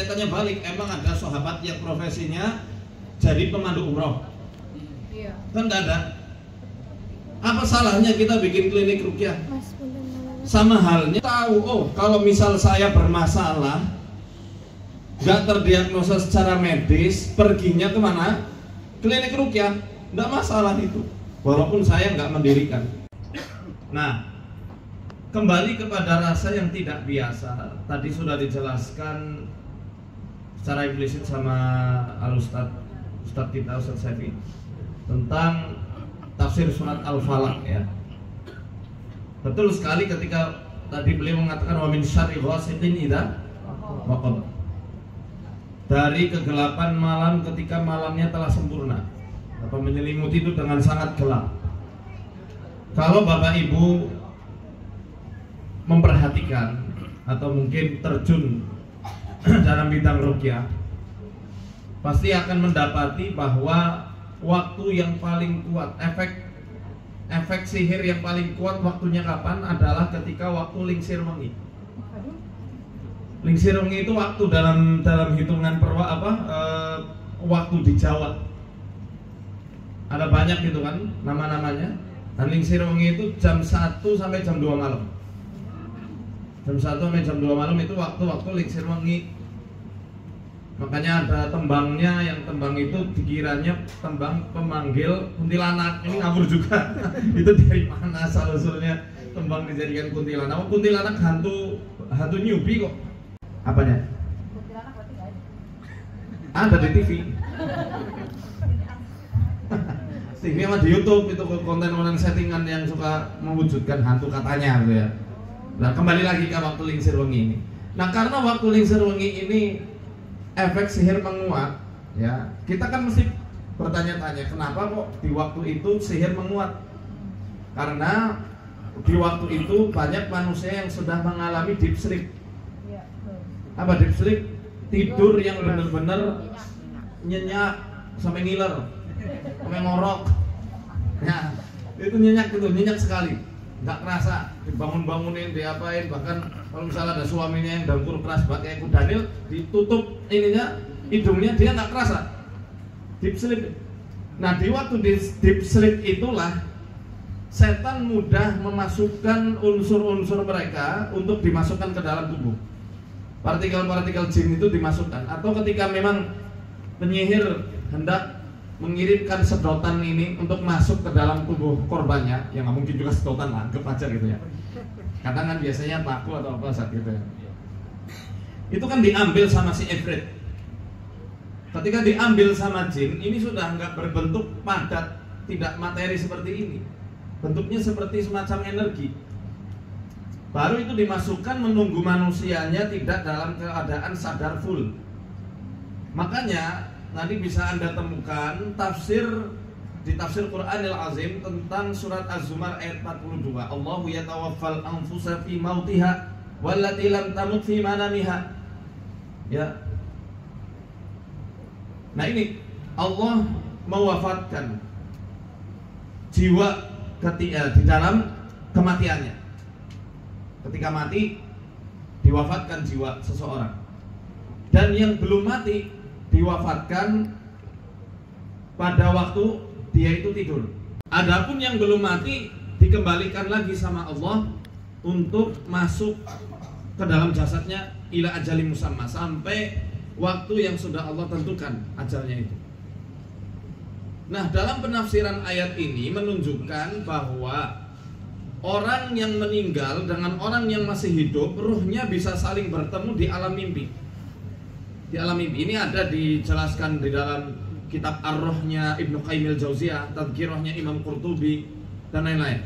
saya tanya balik, emang ada sahabat yang profesinya jadi pemandu umroh? Iya. Kan nggak ada. Apa salahnya kita bikin klinik ruqyah? Sama halnya tahu, oh kalau misal saya bermasalah nggak terdiagnosa secara medis, perginya kemana? Klinik ruqyah, nggak masalah itu. Walaupun saya nggak mendirikan. Nah, kembali kepada rasa yang tidak biasa. Tadi sudah dijelaskan secara implisit sama Ustadz kita, Ustadz Syafi, tentang tafsir surat Al-Falaq ya. Betul sekali ketika tadi beliau mengatakan wa min syarri ghasiqin idza waqab. Dari kegelapan malam ketika malamnya telah sempurna atau menyelimuti itu dengan sangat gelap. Kalau Bapak Ibu memperhatikan atau mungkin terjun dalam bidang ruqyah, pasti akan mendapati bahwa waktu yang paling kuat, efek sihir yang paling kuat waktunya kapan adalah ketika waktu lingsir wengi. Lingsir wengi itu waktu dalam hitungan waktu di Jawa. Ada banyak gitu kan nama-namanya. Dan lingsir wengi itu jam 1 sampai jam 2 malam. Jam 1 sampai jam 2 malam itu waktu lingsir wengi. Makanya ada tembangnya, yang tembang itu dikiranya tembang pemanggil kuntilanak. Ini ngawur juga. Itu dari mana asal-usulnya tembang dijadikan kuntilanak? Oh, kuntilanak hantu newbie kok. Apanya? Kuntilanak berarti nggak ada. Ada di TV. TV sama di YouTube itu konten-konten settingan yang suka mewujudkan hantu katanya gitu ya. Nah, kembali lagi ke waktu lingsir wengi ini. Nah, karena waktu lingsir wengi ini efek sihir menguat, ya kita kan mesti bertanya-tanya kenapa kok di waktu itu sihir menguat? Karena di waktu itu banyak manusia yang sudah mengalami deep sleep. Apa deep sleep? Tidur yang benar-benar nyenyak sampai ngiler, sampai ngorok. Ya, itu nyenyak sekali. Nggak kerasa, dibangun-bangunin, diapain, bahkan kalau misalnya ada suaminya yang dangkur keras banget kayak Kudanil, ditutup ininya, hidungnya, dia nggak kerasa. Deep sleep. Nah, di waktu deep sleep itulah setan mudah memasukkan unsur-unsur mereka untuk dimasukkan ke dalam tubuh. Partikel-partikel jin itu dimasukkan. Atau ketika memang penyihir hendak mengirimkan sedotan ini untuk masuk ke dalam tubuh korbannya, yang nggak mungkin juga sedotan lah, anggap aja gitu ya. Kadang kan biasanya paku atau apa saat gitu ya. Itu kan diambil sama si Ifrit. Ketika diambil sama jin, ini sudah nggak berbentuk padat, tidak materi seperti ini. Bentuknya seperti semacam energi. Baru itu dimasukkan menunggu manusianya tidak dalam keadaan sadar full. Makanya nanti bisa Anda temukan di tafsir Quranil Azim tentang surat Az-Zumar ayat 42. Allahu yatawaffal anfusa fi mautiha wallati lam tamut fi manamiha. Ya. Nah, ini Allah mewafatkan jiwa di dalam kematiannya. Ketika mati diwafatkan jiwa seseorang. Dan yang belum mati diwafatkan pada waktu dia itu tidur. Adapun yang belum mati dikembalikan lagi sama Allah untuk masuk ke dalam jasadnya ila ajali musamma, sampai waktu yang sudah Allah tentukan ajalnya itu. Nah, dalam penafsiran ayat ini menunjukkan bahwa orang yang meninggal dengan orang yang masih hidup, ruhnya bisa saling bertemu di alam mimpi. Di alam mimpi ini ada dijelaskan di dalam kitab Ar-Ruhnya Ibnu Qayyim al-Jauziyah, Tadhkirahnya Imam Qurtubi dan lain-lain.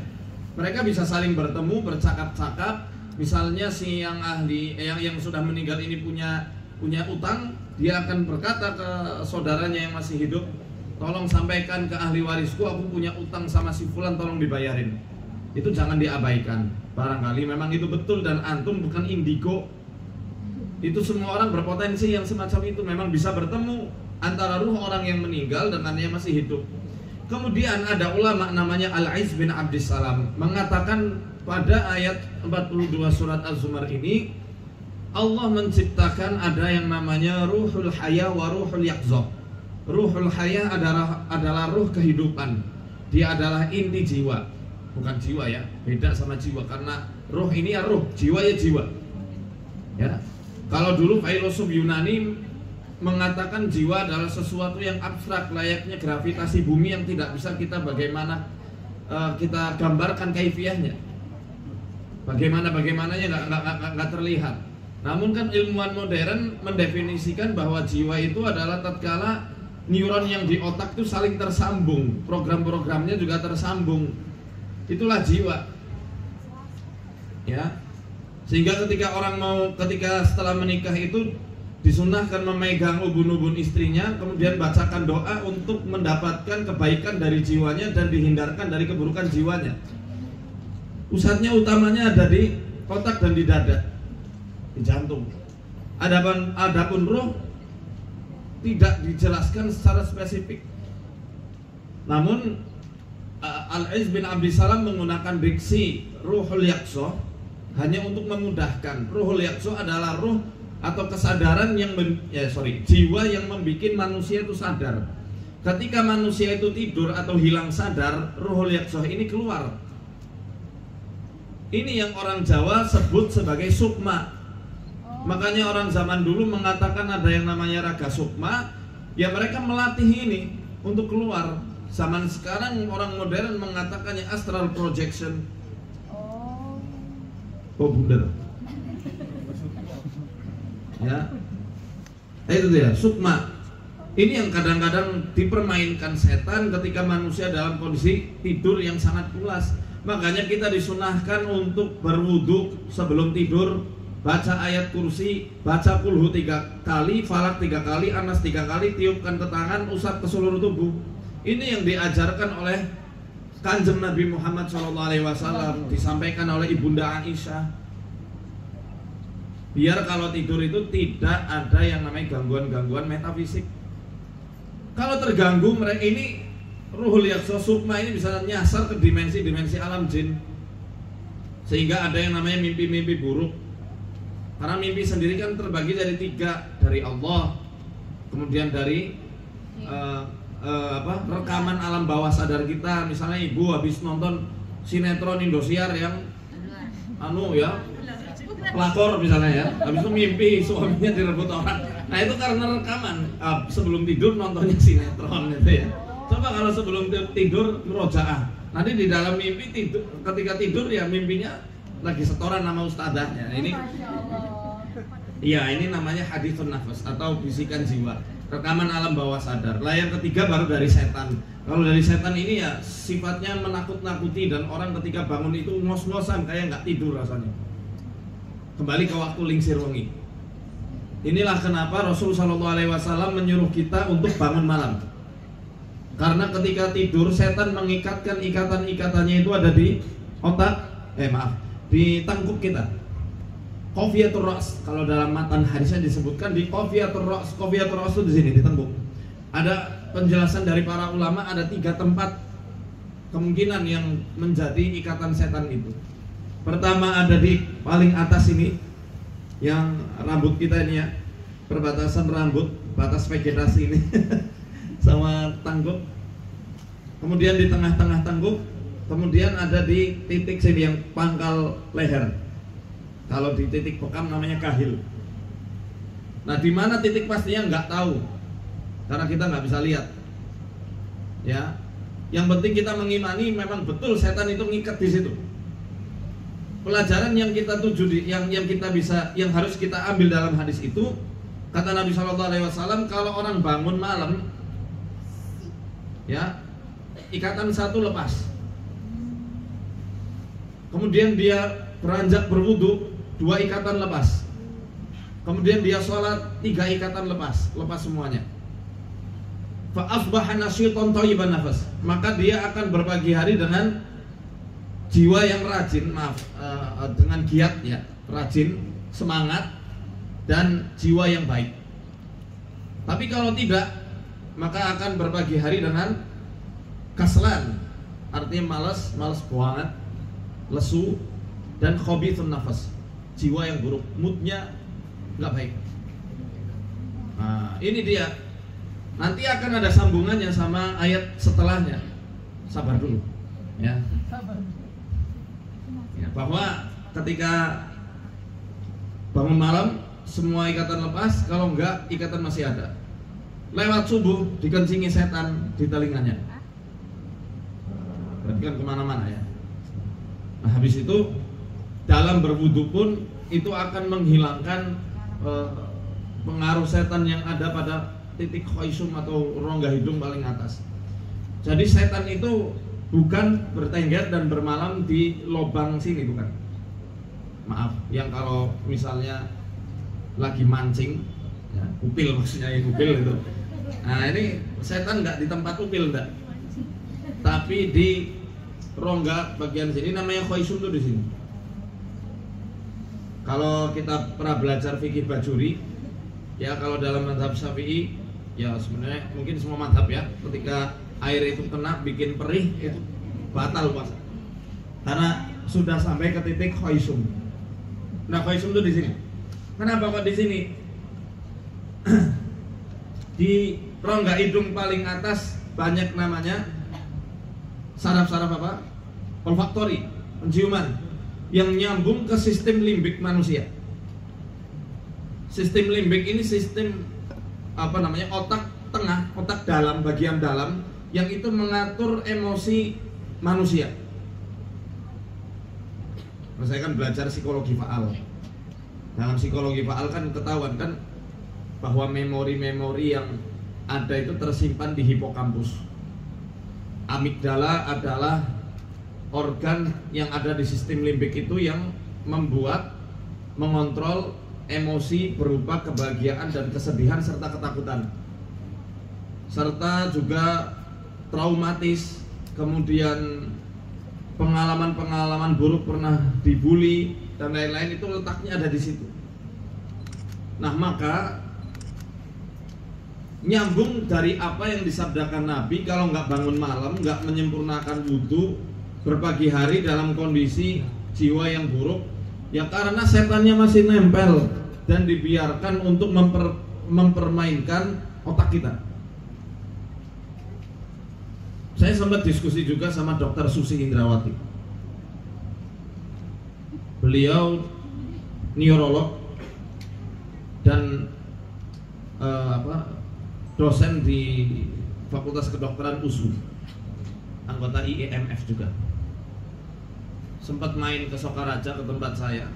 Mereka bisa saling bertemu, bercakap-cakap. Misalnya si yang ahli yang sudah meninggal ini punya utang, dia akan berkata ke saudaranya yang masih hidup, tolong sampaikan ke ahli warisku, aku punya utang sama si fulan, tolong dibayarin. Itu jangan diabaikan. Barangkali memang itu betul dan antum bukan indigo. Itu semua orang berpotensi yang semacam itu, memang bisa bertemu antara ruh orang yang meninggal dengan yang masih hidup. Kemudian ada ulama namanya Al-Aiz bin Abdissalam mengatakan pada ayat 42 surat Az-Zumar ini, Allah menciptakan ada yang namanya ruhul haya wa ruhul yaqzah. Ruhul haya adalah ruh kehidupan. Dia adalah inti jiwa. Bukan jiwa ya, beda sama jiwa karena ruh ini ya ruh, jiwa ya jiwa. Ya. Kalau dulu filosof Yunani mengatakan jiwa adalah sesuatu yang abstrak, layaknya gravitasi bumi yang tidak bisa kita bagaimana kita gambarkan kaifiahnya. Bagaimananya nggak terlihat. Namun kan ilmuwan modern mendefinisikan bahwa jiwa itu adalah tatkala neuron yang di otak itu saling tersambung, program-programnya juga tersambung. Itulah jiwa. Ya. Sehingga ketika setelah menikah itu disunahkan memegang ubun-ubun istrinya, kemudian bacakan doa untuk mendapatkan kebaikan dari jiwanya dan dihindarkan dari keburukan jiwanya. Pusatnya utamanya ada di otak dan di dada, di jantung. Adapun ruh tidak dijelaskan secara spesifik. Namun Al-Izz bin Abdissalam menggunakan diksi ruhul yaqzah hanya untuk memudahkan. Ruhul yaqzah adalah ruh atau kesadaran yang jiwa yang membuat manusia itu sadar. Ketika manusia itu tidur atau hilang sadar, ruhul yaqzah ini keluar. Ini yang orang Jawa sebut sebagai sukma. Makanya orang zaman dulu mengatakan ada yang namanya raga sukma. Ya mereka melatih ini untuk keluar. Zaman sekarang orang modern mengatakannya astral projection. Oh bundar. Ya, itu dia sukma. Ini yang kadang-kadang dipermainkan setan ketika manusia dalam kondisi tidur yang sangat pulas. Makanya kita disunahkan untuk berwudu sebelum tidur, baca ayat kursi, baca kulhu 3 kali, falak 3 kali, anas 3 kali, tiupkan ke tangan, usap ke seluruh tubuh. Ini yang diajarkan oleh Kanjeng Nabi Muhammad SAW, disampaikan oleh Ibunda Aisyah. Biar kalau tidur itu tidak ada yang namanya gangguan-gangguan metafisik. Kalau terganggu mereka ini ruhul yaqzah sukma ini bisa nyasar ke dimensi-dimensi alam jin. Sehingga ada yang namanya mimpi-mimpi buruk. Karena mimpi sendiri kan terbagi dari 3, dari Allah, kemudian dari rekaman alam bawah sadar kita. Misalnya ibu habis nonton sinetron Indosiar yang pelakor misalnya ya, habis itu mimpi suaminya direbut orang. Nah itu karena rekaman sebelum tidur nontonnya sinetron gitu ya. Coba kalau sebelum tidur murojaah, nanti di dalam mimpi tidur, ketika tidur ya mimpinya lagi setoran nama ustadzahnya. Ini namanya hadithun nafas atau bisikan jiwa, rekaman alam bawah sadar. Layar ketiga baru dari setan. Kalau dari setan ini ya sifatnya menakut-nakuti dan orang ketika bangun itu ngos-ngosan kayak nggak tidur rasanya. Kembali ke waktu lingsir wengi. Inilah kenapa Rasulullah SAW menyuruh kita untuk bangun malam. Karena ketika tidur setan mengikatkan ikatan-ikatannya itu ada di otak, di tengkuk kita. Qafiyatur ra's, kalau dalam matan hadisnya disebutkan di qafiyatur ra's. Qafiyatur ra's itu di sini di tengkuk. Ada penjelasan dari para ulama, ada 3 tempat kemungkinan yang menjadi ikatan setan itu. Pertama ada di paling atas ini, yang rambut kita ini ya, perbatasan rambut, batas vegetasi ini sama tengkuk. Kemudian di tengah-tengah tengkuk, kemudian ada di titik sini yang pangkal leher. Kalau di titik bekam namanya kahil. Nah di mana titik pastinya nggak tahu, karena kita nggak bisa lihat. Ya, yang penting kita mengimani memang betul setan itu ngikat di situ. Pelajaran yang kita tuju yang kita bisa, yang harus kita ambil dalam hadis itu, kata Nabi SAW, kalau orang bangun malam, ya ikatan satu lepas. Kemudian dia beranjak berwudu, 2 ikatan lepas. Kemudian dia sholat, 3 ikatan lepas semuanya. Fa asbaha nasyitan thayyiban nafas, maka dia akan berbagi hari dengan jiwa yang rajin, dengan giat ya, rajin, semangat, dan jiwa yang baik. Tapi kalau tidak, maka akan berbagi hari dengan kaslan, artinya malas banget, lesu, dan khabithun nafas, jiwa yang buruk, moodnya nggak baik. Nah, ini dia. Nanti akan ada sambungannya sama ayat setelahnya. Sabar dulu, ya. Ya, bahwa ketika bangun malam semua ikatan lepas, kalau enggak ikatan masih ada. Lewat subuh dikencingi setan di telinganya. Berarti kan kemana-mana ya. Nah habis itu dalam berwudu pun itu akan menghilangkan pengaruh setan yang ada pada titik khoisum atau rongga hidung paling atas. Jadi setan itu bukan bertengger dan bermalam di lubang sini, bukan. Maaf, yang kalau misalnya lagi mancing, ya, upil maksudnya yang upil itu. Nah ini setan nggak di tempat upil enggak, tapi di rongga bagian sini, namanya khoisum tuh di sini. Kalau kita pernah belajar fikih bajuri, ya kalau dalam mazhab Syafi'i, ya sebenarnya mungkin semua mazhab ya, ketika air itu kena bikin perih, itu batal puasa, karena sudah sampai ke titik khoisum. Nah khoisum tuh di sini. Kenapa kok di sini? Di rongga hidung paling atas banyak namanya saraf-saraf apa? Olfaktori, penciuman yang nyambung ke sistem limbik manusia. Sistem limbik ini sistem apa namanya? Otak tengah, otak dalam, bagian dalam yang itu mengatur emosi manusia. Nah, saya kan belajar psikologi faal. Dalam psikologi faal kan ketahuan kan bahwa memori-memori yang ada itu tersimpan di hipokampus. Amigdala adalah organ yang ada di sistem limbik itu yang membuat, mengontrol emosi berupa kebahagiaan dan kesedihan serta ketakutan, serta juga traumatis, kemudian pengalaman-pengalaman buruk, pernah dibully dan lain-lain, itu letaknya ada di situ. Nah maka nyambung dari apa yang disabdakan Nabi, kalau nggak bangun malam, nggak menyempurnakan wudhu, berpagi hari dalam kondisi jiwa yang buruk, ya karena setannya masih nempel dan dibiarkan untuk mempermainkan otak kita. Saya sempat diskusi juga sama Dr. Susi Indrawati. Beliau neurolog dan dosen di Fakultas Kedokteran USU, anggota IEMF juga. Sempat main ke Sokaraja, ke tempat saya.